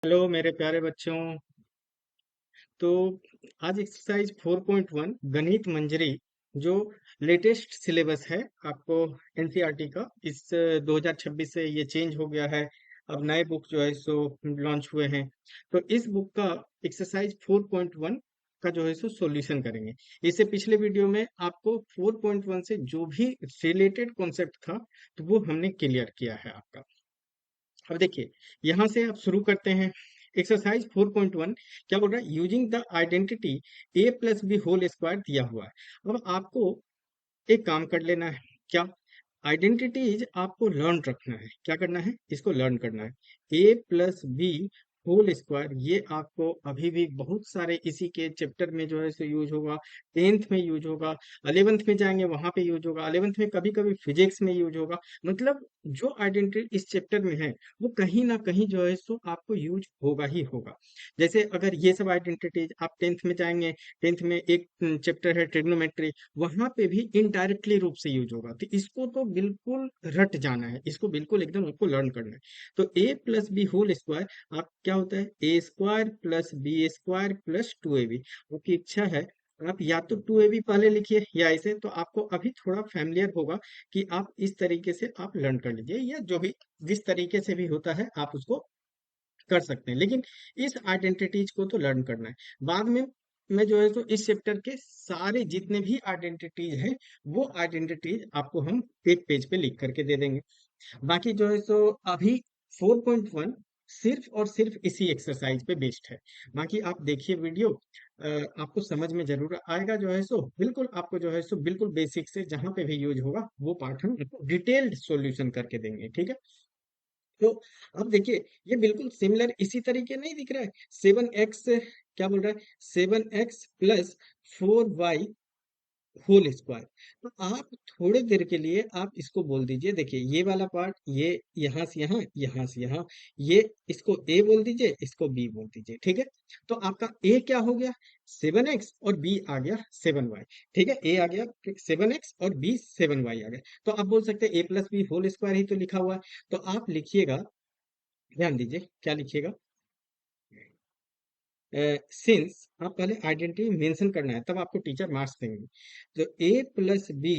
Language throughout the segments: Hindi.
हेलो मेरे प्यारे बच्चों। तो आज एक्सरसाइज 4.1 गणित मंजरी जो लेटेस्ट सिलेबस है आपको एनसीईआरटी का इस 2026 से ये चेंज हो गया है। अब नए बुक जो है सो लॉन्च हुए हैं। तो इस बुक का एक्सरसाइज 4.1 का जो है सो सॉल्यूशन करेंगे। इससे पिछले वीडियो में आपको 4.1 से जो भी रिलेटेड कॉन्सेप्ट था तो वो हमने क्लियर किया है आपका। अब देखिए, यहां से आप शुरू करते हैं। एक्सरसाइज 4.1 क्या बोल रहा है? Using the identity a plus b whole square दिया हुआ है। अब आपको एक काम कर लेना है। क्या? आइडेंटिटीज आपको लर्न रखना है। क्या करना है? इसको लर्न करना है। A plus b whole square ये आपको अभी भी बहुत सारे इसी के चैप्टर में जो है सो यूज होगा। 10th में यूज होगा। 11th में जाएंगे वहां पे यूज होगा। 11th में कभी कभी फिजिक्स में यूज होगा। मतलब जो आइडेंटिटी इस चैप्टर में है वो कहीं ना कहीं जो है सो आपको यूज होगा ही होगा। जैसे अगर ये सब आइडेंटिटीज आप 10th में जाएंगे, 10th में एक चैप्टर है ट्रिग्नोमेट्री, वहां पे भी इनडायरेक्टली रूप से यूज होगा। तो इसको तो बिल्कुल रट जाना है, इसको बिल्कुल एकदम आपको लर्न करना है। तो a plus b whole square आप क्या होता है? A square plus b square plus 2ab। आपकी इच्छा है आप या तो 2ab पहले लिखिए या ऐसे, तो आपको अभी थोड़ा फैमिलियर होगा कि आप इस तरीके से आप लर्न कर लीजिए, या जो भी जिस तरीके से भी होता है आप उसको कर सकते हैं। लेकिन इस आइडेंटिटीज को तो लर्न करना है। बाद में जो है तो इस चैप्टर के सारे जितने भी आइडेंटिटीज हैं वो आइडेंटिटीज आपको हम एक पेज पे लिख करके दे देंगे। बाकी जो है सो अभी 4.1 सिर्फ और सिर्फ इसी एक्सरसाइज पे बेस्ड है। बाकी आप देखिए वीडियो, आपको समझ में जरूर आएगा। जो है सो बिल्कुल आपको जो है सो बिल्कुल बेसिक से जहां पे भी यूज होगा वो पार्ट हम डिटेल्ड सॉल्यूशन करके देंगे, ठीक है? तो अब देखिए, ये बिल्कुल सिमिलर इसी तरीके नहीं दिख रहा है? 7x क्या बोल रहा है? 7x plus 4y whole square. तो आप थोड़ी देर के लिए आप इसको बोल दीजिए। देखिए ये वाला पार्ट, ये यहाँ से यहाँ, यहाँ से यहाँ, ये इसको ए बोल दीजिए, इसको बी बोल दीजिए, ठीक है? तो आपका ए क्या हो गया? 7x और बी आ गया 7y। ठीक है, ए आ गया 7x और बी 7y आ गया। तो आप बोल सकते हैं ए प्लस बी होल स्क्वायर ही तो लिखा हुआ है। तो आप लिखिएगा, ध्यान दीजिए क्या लिखिएगा। सिंस आप पहले आइडेंटिटी मेंशन करना है, तब आपको टीचर मार्क्स देंगे। तो a plus b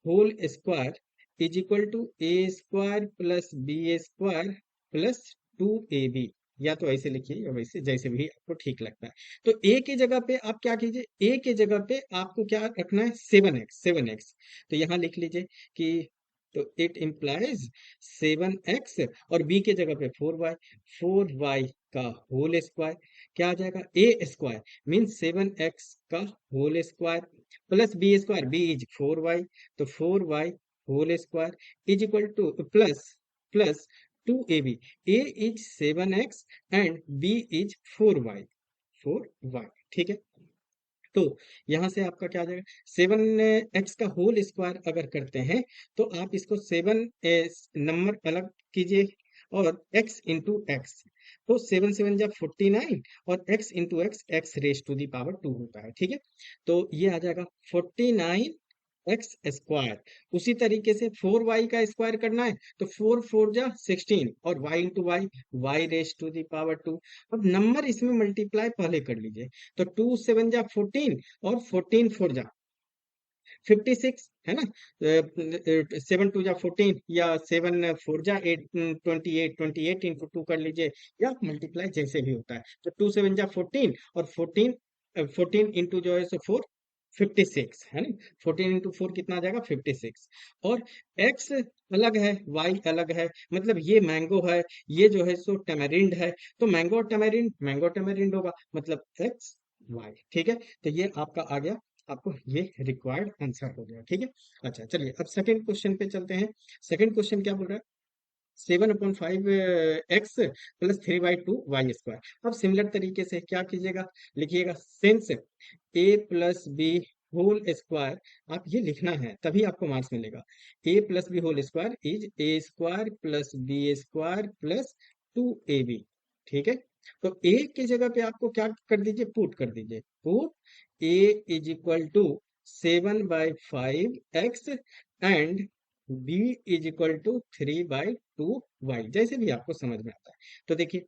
whole square is equal to a square plus b square plus 2ab। या तो ऐसे लिखिए या वैसे, जैसे भी आपको ठीक लगता है। तो ए की जगह पे आप क्या कीजिए? ए की जगह पे आपको क्या रखना है? 7x, 7x। तो यहाँ लिख लीजिए कि तो इट इम्प्लाइज 7x, और बी के जगह पे 4y, 4y का होल स्क्वायर क्या आ जाएगा? ए स्क्वायर मीन 7x का whole square plus b square, b is 4y, तो 4y whole square is equal to plus plus 2ab। A is 7x and b is 4y, 4y, ठीक है? तो यहां से आपका क्या आ जाएगा? 7x का होल स्क्वायर अगर करते हैं तो आप इसको 7 नंबर अलग कीजिए और x इंटू एक्स। तो 7 7 जा 49 और x into x, x raise to the power 2 होता है, ठीक है? तो ये आ जाएगा 49 एक्स स्क्वायर। उसी तरीके से 4y का स्क्वायर करना है, तो 4 4 जा 16 और y into y, y raise to the power 2। अब नंबर इसमें मल्टीप्लाई पहले कर लीजिए। तो 2 7 जा 14 और 14 4 जा 56, है ना? 7 2 जा 14 या 7 4 जा 8, 28, 28 इंटू 2 कर लीजिए, या मल्टीप्लाई जैसे भी होता है। तो 2 7 जा 14 और 14, 14 इंटू जो है सो 4, 56, है ना? 14 इंटू 4 कितना आ जाएगा? 56। और x अलग है, y अलग है, मतलब ये मैंगो है, ये जो है सो टैमरिंड है। तो मैंगो और टैमरिंड, मैंगो टैमरिंड होगा, मतलब x y, ठीक है? तो ये आपका आ गया, आपको ये रिक्वायर्ड आंसर हो गया, ठीक है? अच्छा चलिए, अब सेकंड क्वेश्चन पे चलते हैं। सेकंड क्वेश्चन क्या बोल रहा है? 7/5 एक्स प्लस 3/2 y स्क्वायर। अब सिमिलर तरीके से क्या कीजिएगा? लिखिएगा since a plus b whole square. आप ये लिखना है तभी आपको मार्क्स मिलेगा। A plus b whole square is a square plus b square plus 2ab, ठीक है? तो ए की जगह पे आपको क्या कर दीजिए? पुट कर दीजिए। Put a is equal to 7/5 x and b is equal to 3/2 y, जैसे भी आपको समझ में आता है। तो देखिए,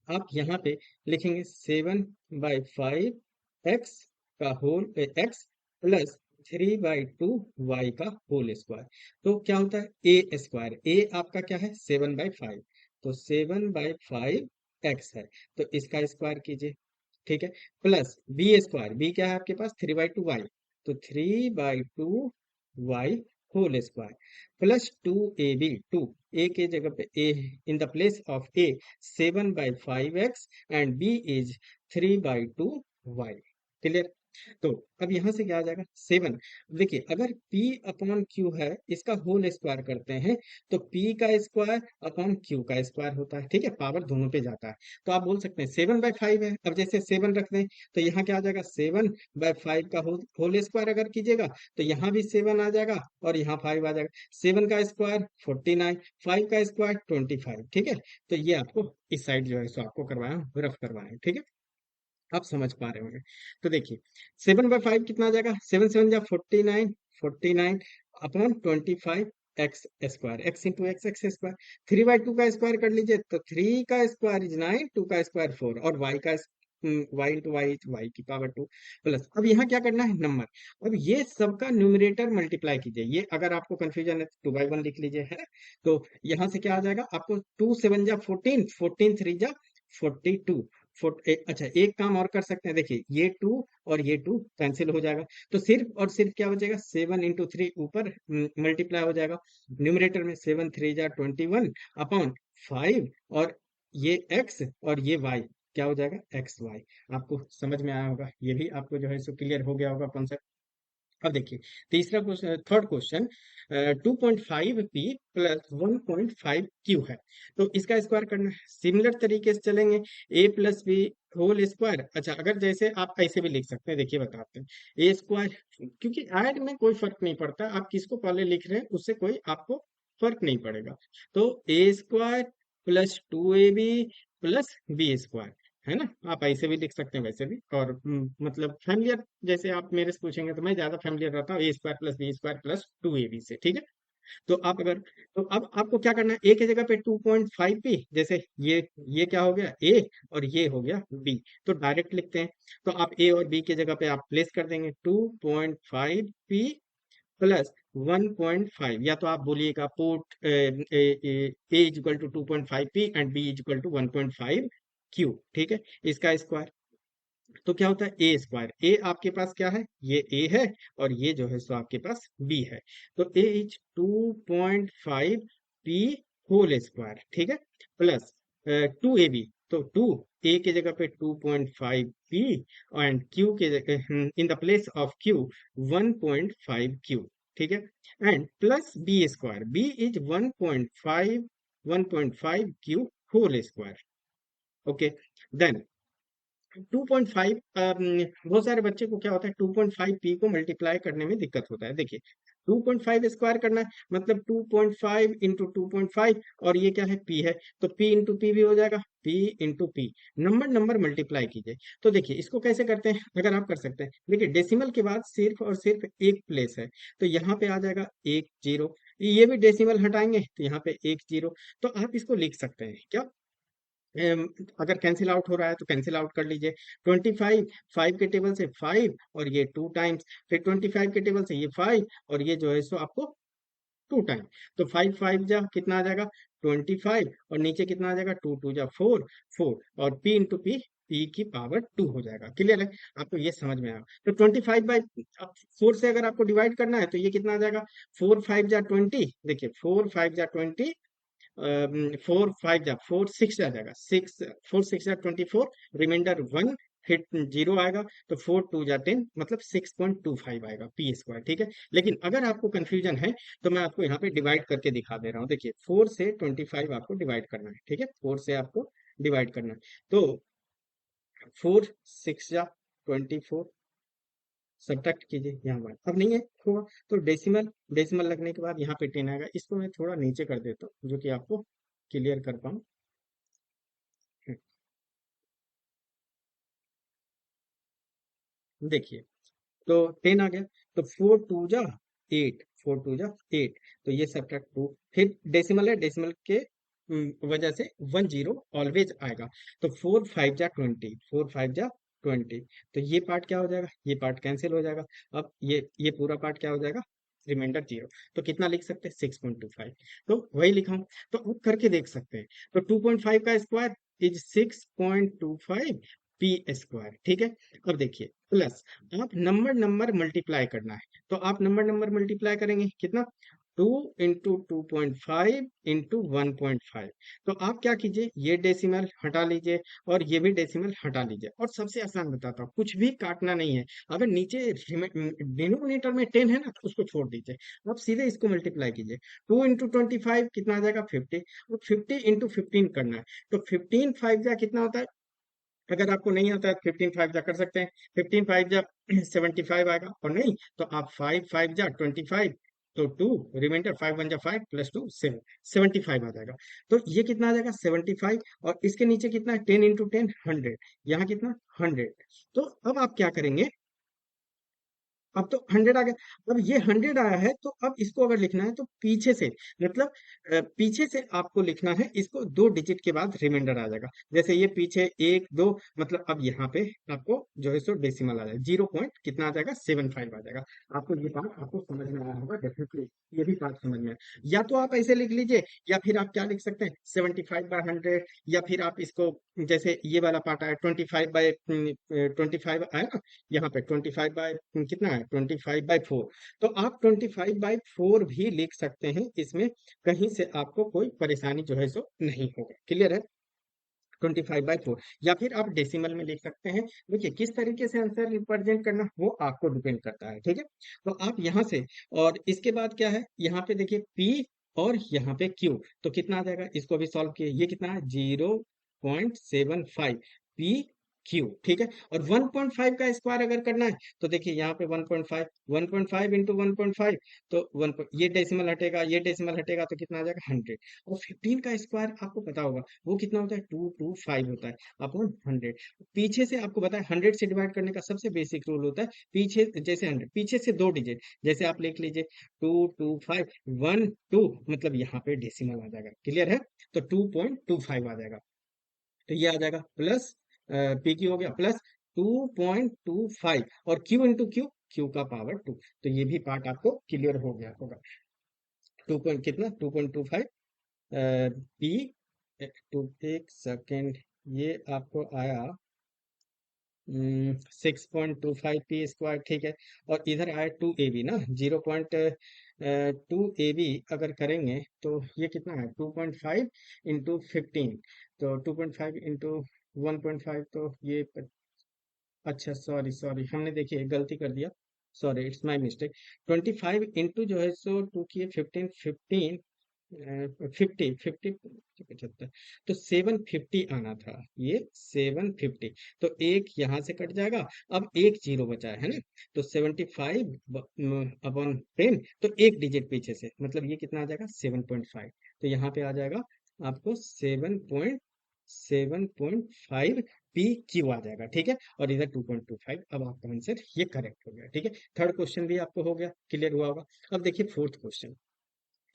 आप यहाँ पे लिखेंगे 7/5 एक्स का होल एक्स प्लस 3/2 वाई का होल स्क्वायर। तो क्या होता है ए स्क्वायर, ए आपका क्या है 7/5, तो 7/5 एक्स है, तो इसका स्क्वायर कीजिए, ठीक है, प्लस बी स्क्वायर, बी क्या है आपके पास 3/2 वाई, तो 3/2 y whole square plus 2ab, two a के जगह पे ए, in the place of a 7/5 x and b is 3/2 y. Clear? तो अब यहां से क्या आ जाएगा 7। देखिए अगर P अपॉन Q है, इसका होल स्क्वायर करते हैं, तो P का स्क्वायर अपॉन Q का स्क्वायर होता है, ठीक है, पावर दोनों पे जाता है। तो आप बोल सकते हैं 7/5 है, अब जैसे 7 रख दें तो यहाँ क्या आ जाएगा 7/5 का होल स्क्वायर अगर कीजिएगा तो यहाँ भी 7 आ जाएगा और यहाँ 5 आ जाएगा। 7 का स्क्वायर 49, 5 का स्क्वायर 25, ठीक है। तो ये आपको इस साइड जो है सो आपको करवाया, रफ करवाया, ठीक है, आप समझ पा रहे होंगे। तो देखिए 7/5 कितना आ जाएगा, 7 7 जा 49, 49 upon 25 x square, x into x x square. 3/2 का स्क्वायर कर लीजिए तो 3 का स्क्वायर इज 9, 2 का स्क्वायर 4 और वाई का वाई इंटू वाई, वाई की पावर 2 प्लस। अब यहाँ क्या करना है नंबर, अब ये सबका न्यूमरेटर मल्टीप्लाई कीजिए, ये अगर आपको कंफ्यूजन है तो 2/1 लिख लीजिए, है ना। तो यहाँ से क्या आ जाएगा आपको 2 7 जा 14, 14 3 जा 42। अच्छा एक काम और कर सकते हैं, देखिए ये 2 और ये 2 कैंसिल हो जाएगा, तो सिर्फ और सिर्फ क्या हो जाएगा 7 × 3 ऊपर मल्टीप्लाई हो जाएगा, न्यूमरेटर में 7 3 जा 21 अपॉन 5 और ये x और ये y क्या हो जाएगा एक्स वाई। आपको समझ में आया होगा, ये भी आपको जो है सो क्लियर हो गया होगा कॉन्सेप्ट। अब देखिए तीसरा question, third question, 2.5p plus 1.5q है, तो इसका स्क्वायर करना है, सिमिलर तरीके से चलेंगे, a plus b whole square. अच्छा अगर जैसे आप ऐसे भी लिख सकते हैं, देखिए बताते हैं, ए स्क्वायर, क्योंकि ऐड में कोई फर्क नहीं पड़ता, आप किसको पहले लिख रहे हैं उससे कोई आपको फर्क नहीं पड़ेगा। तो a square plus 2ab plus b square, है ना, आप ऐसे भी लिख सकते हैं वैसे भी, और मतलब फैमिलियर, जैसे आप मेरे से पूछेंगे तो मैं ज्यादा फैमिलियर रहता हूँ a square plus b square plus 2ab से, ठीक है। तो आप अगर, तो अब आपको क्या करना है, ए की जगह पे 2.5p, जैसे ये क्या हो गया ए और ये हो गया बी, तो डायरेक्ट लिखते हैं। तो आप ए और बी की जगह पे आप प्लेस कर देंगे 2.5p प्लस 1.5, या तो आप बोलिएगा put a is equal to 2.5p and b is equal to 1.5q, ठीक है, इसका स्क्वायर। तो क्या होता है ए स्क्वायर, ए आपके पास क्या है, ये ए है और ये जो है सो आपके पास बी है, तो ए इज 2.5p होल स्क्वायर, ठीक है, प्लस 2ab, तो 2 ए की जगह पे 2.5p एंड क्यू के जगह in the place of q 1.5q, ठीक है, and plus b square, b is 1.5 whole square, okay. Then 2.5, बहुत सारे बच्चे को क्या होता है 2.5p को मल्टीप्लाई करने में दिक्कत होता है। देखिए 2.5 स्क्वायर करना है मतलब 2.5 इंटू 2.5 और ये क्या है p है, तो p इंटू पी भी हो जाएगा, p into P, number number multiply कीजिए। तो देखिए इसको कैसे करते हैं, अगर आप कर सकते हैं, देखिए डेसिमल के बाद सिर्फ और सिर्फ एक प्लेस है, तो यहाँ पे आ जाएगा 1 0, ये भी डेसिमल हटाएंगे तो यहाँ पे 1 0, तो आप इसको लिख सकते हैं क्या, अगर कैंसिल आउट हो रहा है तो कैंसिल आउट कर लीजिए। 25, 5 के टेबल से 5 और ये 2 टाइम्स, फिर 25 के टेबल से ये 5 और ये जो है सो आपको 2 टाइम, तो 5 5 जा कितना आ जाएगा 25 और नीचे कितना आ जाएगा 2 2 जा 4 4 और p इंटू पी, p की पावर 2 हो जाएगा। क्लियर है, आपको ये समझ में आया। तो 25/4 से अगर आपको डिवाइड करना है तो ये कितना आ जाएगा 4 5 जा 20, देखिए 4 5 जा 20, 4 5 जा 4 6 आ जाएगा, 6 4 6 जा 24, रिमाइंडर 1, फिर 0 आएगा, तो 4 2 जा 10, मतलब 6.25 आएगा पी स्क्वायर, ठीक है। लेकिन अगर आपको कंफ्यूजन है तो मैं आपको यहाँ पे डिवाइड करके दिखा दे रहा हूँ, देखिए 4 से 25 आपको डिवाइड करना है, ठीक है, 4 से आपको डिवाइड करना है, तो 4 6 जा 24, सब्ट्रैक्ट कीजिए, यहाँ बार अब नहीं है होगा, तो डेसिमल, डेसिमल लगने के बाद यहाँ पे 10 आएगा, इसको मैं थोड़ा नीचे कर देता हूँ जो कि आपको क्लियर कर पाऊँ। देखिए तो 10 आ गया, तो 4 2 जा 8, 4 2 जा 8, तो ये सब्ट्रैक्ट 2, फिर डेसिमल है, डेसिमल के वजह से 10 ऑलवेज आएगा। तो 4 5 जा 20, 4 5 जा 20, तो ये पार्ट क्या हो जाएगा, ये पार्ट कैंसिल हो जाएगा। अब ये पूरा पार्ट क्या हो जाएगा, रिमाइंडर 0। तो कितना लिख सकते हैं, 6.25। तो वही लिखा हूं, तो अब करके देख सकते हैं। तो 2.5 का स्क्वायर इज 6.25 पी स्क्वायर, ठीक है। अब देखिए प्लस, आप नंबर नंबर मल्टीप्लाई करना है, तो आप नंबर नंबर मल्टीप्लाई करेंगे कितना, 2 into 2.5 into 1.5। तो आप क्या कीजिए, ये डेसिमल हटा लीजिए और ये भी डेसिमल हटा लीजिए, और सबसे आसान बताता हूँ, कुछ भी काटना नहीं है। अगर नीचे डिनोमिनेटर में 10 है ना, तो उसको छोड़ दीजिए, आप सीधे इसको मल्टीप्लाई कीजिए। 2 into 25 कितना आ जाएगा, 50। और 50 into 15 करना है, तो 15 5 जा कितना होता है, अगर आपको नहीं आता है 15 5 जा कर सकते हैं, 15 5 जा 75 आएगा, और नहीं तो आप 5 5 जा 25, तो 2, रिमाइंडर 5 1 जा 5 +2 7, 75 आ जाएगा। तो ये कितना आ जाएगा, 75। और इसके नीचे कितना है, 10 into 10 100, यहाँ कितना 100। तो अब आप क्या करेंगे, अब तो 100 आ गया। अब ये 100 आया है, तो अब इसको अगर लिखना है तो पीछे से, मतलब पीछे से आपको लिखना है इसको, 2 डिजिट के बाद रिमाइंडर आ जाएगा। जैसे ये पीछे 1 2, मतलब अब यहाँ पे आपको जो है सो डेसिमल आ जाएगा, 0 पॉइंट कितना आ जाएगा, 75 आ जाएगा। आपको ये पार्ट आपको समझ में आया होगा डेफिनेटली, ये भी पार्ट समझ में आया। या तो आप ऐसे लिख लीजिए, या फिर आप क्या लिख सकते हैं, 75/100, या फिर आप इसको, जैसे ये वाला पार्ट आया 25/25 आया ना, यहाँ पे 25 बाय कितना है, 25/4। तो आप 25/4 भी लिख सकते हैं, इसमें कहीं से आपको कोई परेशानी जो है सो नहीं होगा। क्लियर है, 25/4। या फिर आप डेसिमल में लिख सकते हैं। देखिए किस तरीके से आंसर रिप्रेजेंट करना वो आपको डिपेंड करता है, ठीक है। तो आप यहाँ से, और इसके बाद क्या है, यहाँ पे देखिए P और यहाँ पे Q, तो कितना आ जाएगा, इसको भी सॉल्व किए, ये कितना है, 0.75 पी क्यू, ठीक है। और 1.5 का स्क्वायर अगर करना है, तो देखिए यहाँ पे 1.5, 1.5 इंटू 1.5, तो ये डेसिमल हटेगा, ये डेसिमल हटेगा, तो कितना आ जाएगा, 100। और 15 का स्क्वायर आपको पता होगा वो कितना होता है, 225 होता है अपॉन 100। पीछे से आपको पता है 100 से डिवाइड करने का सबसे बेसिक रूल होता है, पीछे जैसे 100 पीछे से 2 डिजिट, जैसे आप लिख लीजिए 225 1 2, मतलब यहाँ पे डेसिमल आ जाएगा। क्लियर है, तो 2.25 आ जाएगा। तो ये आ जाएगा प्लस, पी क्यू हो गया प्लस 2.25, और क्यू इंटू क्यू, क्यू का पावर 2। तो ये भी पार्ट आपको क्लियर हो गया होगा। 2 पॉइंट कितना, 2.25 पी, टू एक सेकेंड, ये आपको आया 6.25 पी स्क्वायर, ठीक है। और इधर आया 2 AB ना, 0.2 AB अगर करेंगे तो ये कितना है, 2.5 into 15, तो 2.5 into 1.5, तो ये अच्छा सॉरी सॉरी, हमने देखिए गलती कर दिया, sorry it's my mistake. 25 into जो है सो 2 किए 15, 15 50 75, तो 750 आना था, ये 750। तो एक यहाँ से कट जाएगा, अब एक जीरो बचा है ना, तो 75/10, तो एक डिजिट पीछे से, मतलब ये कितना आ जाएगा, 7.5। तो यहाँ पे आ जाएगा आपको 7.5 पी क्यू आ जाएगा, ठीक है। और इधर 2.25, अब आपका आंसर ये करेक्ट हो गया, ठीक है। थर्ड क्वेश्चन भी आपको हो गया, क्लियर हुआ होगा। अब देखिए फोर्थ क्वेश्चन,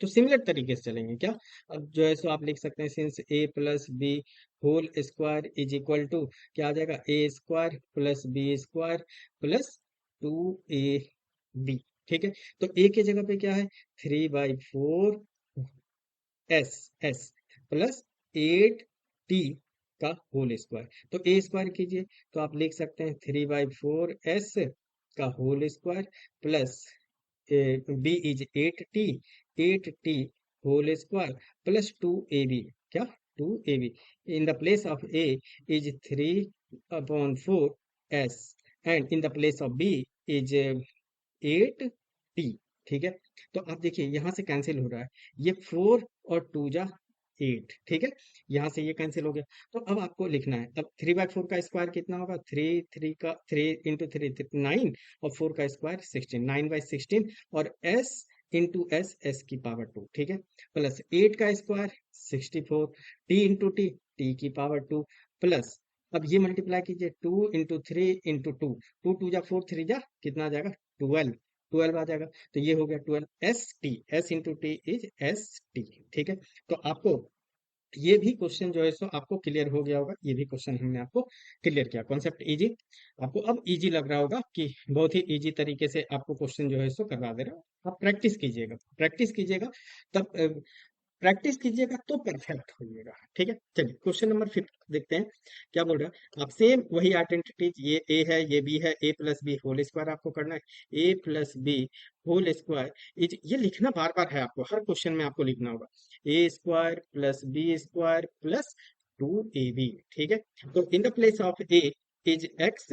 तो सिमिलर तरीके से चलेंगे क्या। अब जो है सो आप लिख सकते हैं, since a plus b whole square is equal to, क्या आ जाएगा, a square plus b square plus 2AB, ठीक है। तो ए के जगह पे क्या है, 3/4 एस प्लस 8T का होल स्क्वायर। तो ए स्क्वायर कीजिए, तो आप लिख सकते हैं 3/4 S का whole square plus b is 8T whole square plus 2AB, क्या 2AB, in the place of a is 3/4 S, and in the place of b is 8T, ठीक है। तो आप देखिए यहाँ से कैंसिल हो रहा है, ये 4 और 2 जा 8, ठीक है। यहाँ से ये कैंसिल हो गया। तो अब आपको लिखना है, अब 3/4 का स्क्वायर कितना होगा, 3 और 4 का स्क्वायर 16, 9/16, और S की पावर 2, ठीक है, प्लस 8 का स्क्वायर 64, T की पावर 2, प्लस, अब ये मल्टीप्लाई कीजिए 2 into 3 into 2, 2 2 जा 4, 3 जा कितना आ जाएगा, 12, 12 आ जाएगा। तो ये हो गया 12 ST, S into T is ST, ठीक है। तो आपको ये भी क्वेश्चन जो है सो आपको क्लियर हो गया होगा, ये भी क्वेश्चन हमने आपको क्लियर किया, कॉन्सेप्ट इजी। आपको अब इजी लग रहा होगा कि बहुत ही इजी तरीके से आपको क्वेश्चन जो है सो करवा दे रहा हूँ। आप प्रैक्टिस कीजिएगा, प्रैक्टिस कीजिएगा, तब प्रैक्टिस कीजिएगा तो परफेक्ट होइएगा। ठीक है, चलिए क्वेश्चन नंबर 5 देखते हैं क्या बोल रहा है। आप सेम वही आइडेंटिटीज, ये ए है ये बी है, a plus b whole square आपको करना है। A plus b whole square is, ये लिखना बार बार है आपको, हर क्वेश्चन में आपको लिखना होगा a square plus b square plus 2ab। ठीक है, तो in the place of a is x,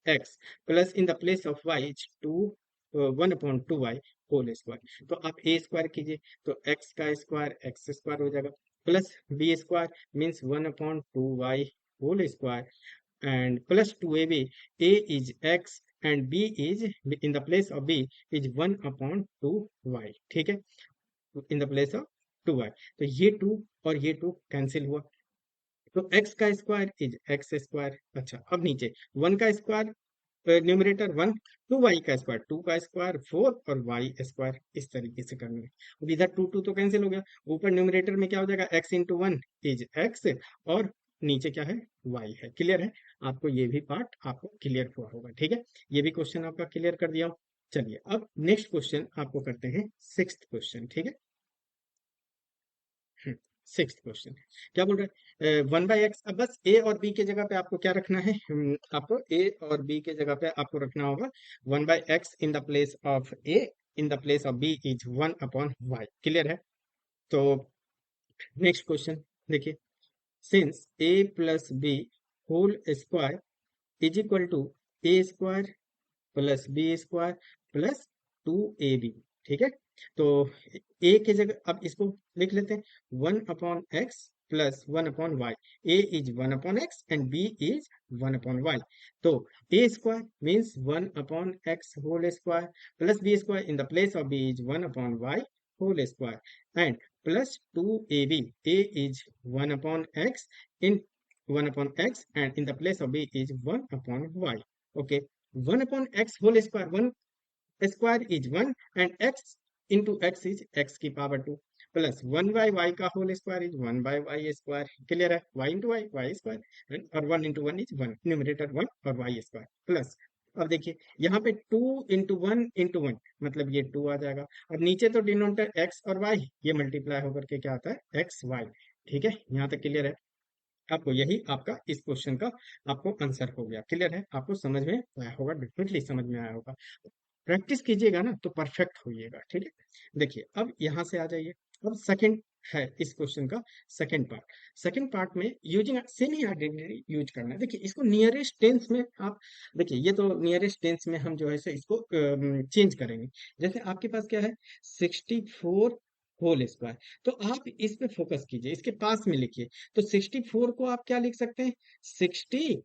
x plus in the place of y is 1/2y whole square. तो आप ए स्क्वायर कीजिए, तो एक्स का स्क्वायर एक्स स्क्वायर हो जाएगा, plus b square means 1/2y whole square and plus 2ab। a is x and b is, in the place of b is 1/2y। ठीक है, इन द प्लेस ऑफ 2y, तो ये 2 और ये 2 कैंसिल हुआ, तो x का स्क्वायर इज एक्स स्क्वायर। अच्छा, अब नीचे 1 का स्क्वायर न्यूमरेटर 1, 2y का स्क्वायर 2 का स्क्वायर 4 और y स्क्वायर, इस तरीके से करना है। अब इधर 2 2 तो कैंसिल हो गया, ऊपर न्यूमरेटर में क्या हो जाएगा, x इंटू 1 इज x और नीचे क्या है, y है। क्लियर है, आपको ये भी पार्ट आपको क्लियर हुआ होगा। ठीक है, ये भी क्वेश्चन आपका क्लियर कर दिया हूं। चलिए अब नेक्स्ट क्वेश्चन आपको करते हैं, सिक्स्थ क्वेश्चन। ठीक है, सिक्स्थ क्वेश्चन क्या बोल रहा है, 1/x। अब बस ए और बी के जगह पे आपको क्या रखना है, आपको ए और बी के जगह पे आपको रखना होगा 1/x in the place of a, in the place of b is 1/y। Clear है, तो नेक्स्ट क्वेश्चन देखिए, since a plus b whole square is equal to a square plus b square plus 2ab। ठीक है, तो a के जगह अब इसको लिख लेते हैं 1/x plus 1/y। a is 1/x and b is 1/y, तो a square means 1/x whole square plus b square in the place of b is 1/y whole square and plus 2ab। a is 1/x in 1/x and in the place of b is 1/y। okay, 1/x whole square, 1 square is 1 and x into x is x की पावर 2 प्लस 1/y का whole square is 1/y square. Clear है, y into y y square और 1 into 1 इज 1, न्यूमरेटर 1 और y स्क्वायर प्लस, अब देखिए यहाँ पे 2 into 1 into 1 मतलब ये 2 आ जाएगा, और नीचे तो डिनोमिनेटर x और y, ये मल्टीप्लाई होकर के क्या आता है, एक्स वाई। ठीक है, यहाँ तक क्लियर है आपको, यही आपका इस क्वेश्चन का आपको आंसर हो गया। क्लियर है, आपको समझ में आया होगा, डेफिनेटली समझ में आया होगा। प्रैक्टिस कीजिएगा ना तो परफेक्ट होइएगा। ठीक है, देखिए अब यहाँ से आ जाइए, अब सेकंड है इस क्वेश्चन का सेकंड पार्ट। सेकंड पार्ट में यूजिंग सेमी आइडेंटिटी यूज करना है। देखिए इसको नियरेस्ट टेंस में आप, देखिए ये तो नियरेस्ट टेंस में हम जो है से इसको चेंज करेंगे। जैसे आपके पास क्या है, 64 होल स्क्वायर, तो आप इस पे फोकस कीजिए, इसके पास में लिखिए, तो 64 को आप क्या लिख सकते हैं, 60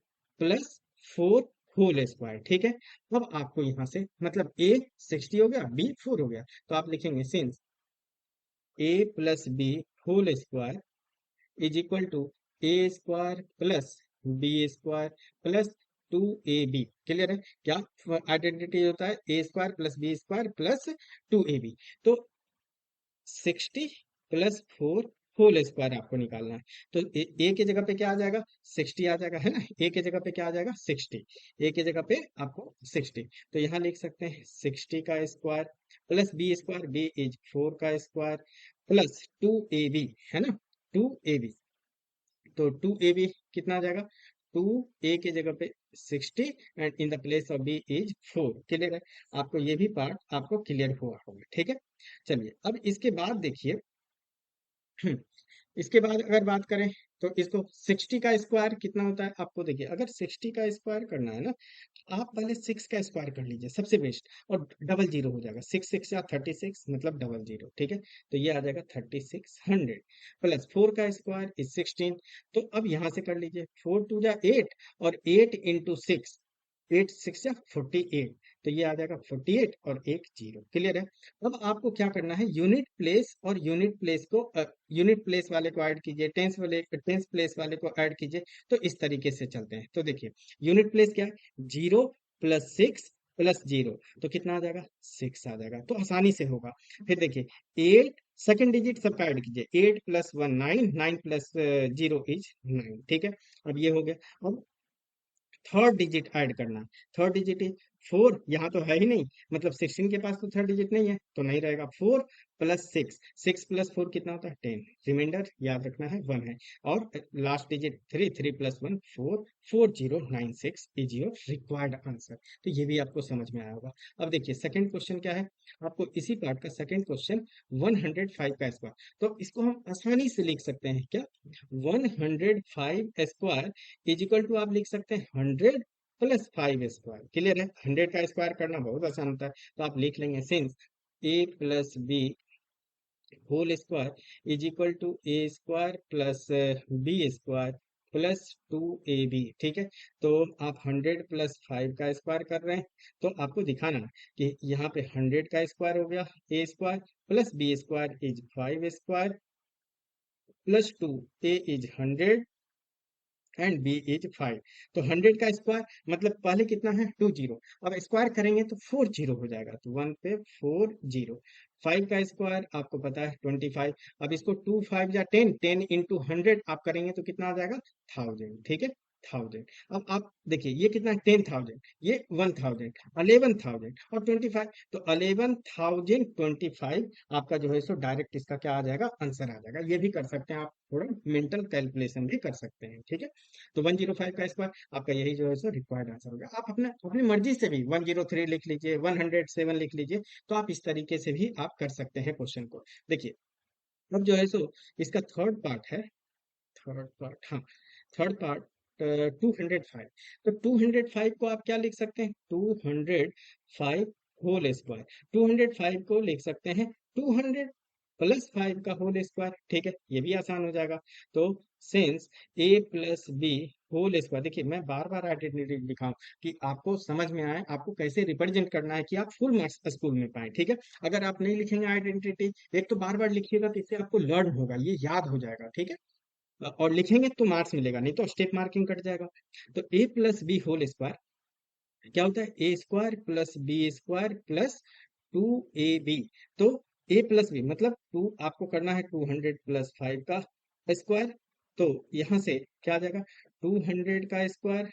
प्लस 4 होल स्क्वायर। ठीक है, अब आपको यहां से मतलब a 60 हो गया, b 4 हो गया, तो आप लिखेंगे since a plus b whole square is equal to a square plus b square plus 2ab। Clear है, क्या आइडेंटिटी होता है, a square plus b square plus 2ab, तो 60 प्लस 4 होल स्क्वायर आपको निकालना है, तो ए के जगह पे क्या आ जाएगा, 60 आ जाएगा, है ना, ए के जगह पे क्या आ जाएगा, 60, ए के जगह पे आपको 60, तो यहाँ लिख सकते हैं 60 का square plus b square, b is 4 का स्क्वायर प्लस 2ab, है ना, 2ab, तो 2ab कितना आ जाएगा, 2a के जगह पे 60 and in the place of b is 4। Clear है, आपको ये भी पार्ट आपको क्लियर हुआ होगा। ठीक है, चलिए अब इसके बाद देखिए, इसके बाद अगर बात करें तो इसको 60 का स्क्वायर कितना होता है, आपको देखिए अगर 60 का स्क्वायर करना है ना, आप पहले 6 का स्क्वायर कर लीजिए सबसे बेस्ट, और डबल जीरो हो जाएगा, 6 6 या 36 मतलब डबल जीरो। ठीक है, तो ये आ जाएगा 3600 प्लस 4 का स्क्वायर इज 16, तो अब यहाँ से कर लीजिए 4 2 जा 8 और 8 इंटू 6, 8 6 या 48, तो ये आ जाएगा 48 और एक जीरो। क्लियर है, अब आपको क्या करना है, यूनिट प्लेस और यूनिट प्लेस को यूनिट प्लेस वाले को ऐड कीजिए, टेंस प्लेस वाले को ऐड कीजिए, तो इस तरीके से चलते हैं। तो देखिए यूनिट प्लेस क्या है, 0 प्लस 6 प्लस 0, तो कितना आ जाएगा, 6 आ जाएगा, तो आसानी से होगा। फिर देखिए 8 सेकंड डिजिट सबका ऐड कीजिए, 8 + 1 9, 9 + 0 इज 9, ठीक है। अब ये हो गया। अब थर्ड डिजिट ऐड करना है। थर्ड डिजिट इज 4, यहाँ तो है ही नहीं, मतलब 16 के पास तो थर्ड डिजिट नहीं है, तो नहीं रहेगा। 4 + 6, 6 + 4 कितना होता है 10, रिमाइंडर याद रखना है 1 है। और last digit 3, 3 + 1 4, 4096 is your required answer. तो ये भी आपको समझ में आया होगा। अब देखिए सेकंड क्वेश्चन क्या है, आपको इसी पार्ट का सेकंड क्वेश्चन, 105 का स्क्वायर। तो इसको हम आसानी से लिख सकते हैं क्या, 105 स्क्वायर इज इक्वल टू, आप लिख सकते हैं 100 + 5 स्क्वायर। क्लियर है, 100 का स्क्वायर करना बहुत आसान होता है। तो आप लिख लेंगे since a + b whole square is equal to a² + b² +2ab, ठीक है। तो आप 100 + 5 का स्क्वायर कर रहे हैं, तो आपको दिखाना है कि यहाँ पे 100 का स्क्वायर हो गया a² + b² is 5² +2, a is 100 and b is 5। तो 100 का स्क्वायर मतलब पहले कितना है 20, अब स्क्वायर करेंगे तो 40 हो जाएगा, तो 1 पे 40। 5 का स्क्वायर आपको पता है 25। अब इसको 2 5 या 10, 10 × 100 आप करेंगे तो कितना आ जाएगा 1000, ठीक है, 1000। अब आप देखिए ये कितना है 10,000, ये 1000, 11,000 और 25, तो 11,025 आपका जो है सो डायरेक्ट इसका क्या आ जाएगा, आंसर आ जाएगा। ये भी कर सकते हैं आप, थोड़ा मेंटल कैलकुलेशन भी कर सकते हैं, ठीक है। तो 105 का स्क्वायर आपका यही जो है सो रिक्वायर्ड आंसर हो गया। आप अपने अपनी मर्जी से भी 103 लिख लीजिए, 107 लिख लीजिए, तो आप इस तरीके से भी आप कर सकते हैं क्वेश्चन को। देखिए अब जो है सो इसका थर्ड पार्ट है, थर्ड पार्ट, हाँ, थर्ड पार्ट 205। तो 205 को आप क्या लिख सकते हैं, 205 होल स्क्वायर, 205 को लिख सकते हैं 200 + 5 का होल स्क्वायर, ठीक है, ये भी आसान हो जाएगा। तो since a + b whole square, देखिए मैं बार बार आइडेंटिटी लिखा हूं कि आपको समझ में आए, आपको कैसे रिप्रेजेंट करना है कि आप फुल मार्क्स स्कूल में पाए, ठीक है। अगर आप नहीं लिखेंगे आइडेंटिटी, एक तो बार बार लिखिएगा तो इससे आपको लर्न होगा, ये याद हो जाएगा, ठीक है। और लिखेंगे तो मार्क्स मिलेगा, नहीं तो स्टेप मार्किंग कट जाएगा। तो a + b होल स्क्वायर क्या होता है, a² + b² +2ab। तो a + b मतलब 2 आपको करना है 200 + 5 का स्क्वायर। तो यहाँ से क्या आ जाएगा, 200 का स्क्वायर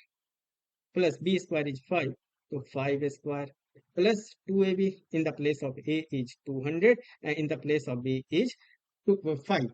+b² इज 5, तो 5² +2ab, in the place of a is 200 and in the place of b is 5।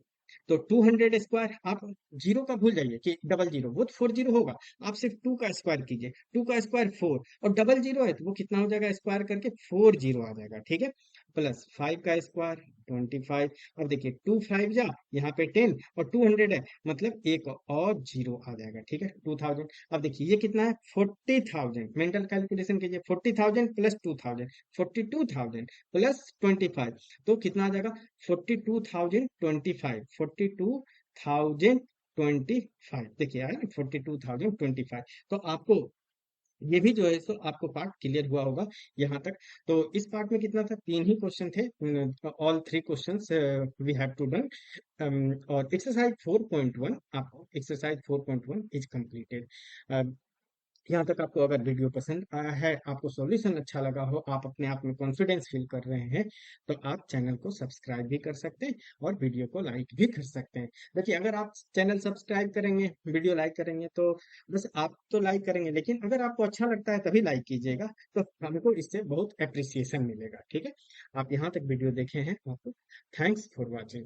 तो 200 स्क्वायर आप जीरो का भूल जाइए कि डबल जीरो, वो तो 40 होगा। आप सिर्फ 2 का स्क्वायर कीजिए, 2 का स्क्वायर 4, और डबल जीरो है तो वो कितना हो जाएगा, स्क्वायर करके 40 आ जाएगा, ठीक है। प्लस 5 का स्क्वायर 25। अब देखिए 2 5 जा, यहाँ पे 10 और 200 है, मतलब एक और जीरो आ जाएगा, ठीक है, 2000। अब देखिए ये कितना है 40,000, मेंटल कैलकुलेशन कीजिए, 40,000 + 2000, 42,000 + 25, तो कितना आ जाएगा 42,025, 42,025, देखिए आया ना 42,025। तो आपको ये भी जो है सो आपको पार्ट क्लियर हुआ होगा यहाँ तक। तो इस पार्ट में कितना था, 3 ही क्वेश्चन थे, all 3 questions we have to done. और एक्सरसाइज 4.1, आपको एक्सरसाइज 4.1 इज कंप्लीटेड। यहाँ तक आपको अगर वीडियो पसंद आया है, आपको सॉल्यूशन अच्छा लगा हो, आप अपने आप में कॉन्फिडेंस फील कर रहे हैं, तो आप चैनल को सब्सक्राइब भी कर सकते हैं और वीडियो को लाइक भी कर सकते हैं। देखिए अगर आप चैनल सब्सक्राइब करेंगे, वीडियो लाइक करेंगे, तो बस आप तो लाइक करेंगे, लेकिन अगर आपको अच्छा लगता है तभी लाइक कीजिएगा, तो हमको इससे बहुत अप्रिसिएशन मिलेगा, ठीक है। आप यहाँ तक वीडियो देखे हैं, आपको थैंक्स फॉर वॉचिंग।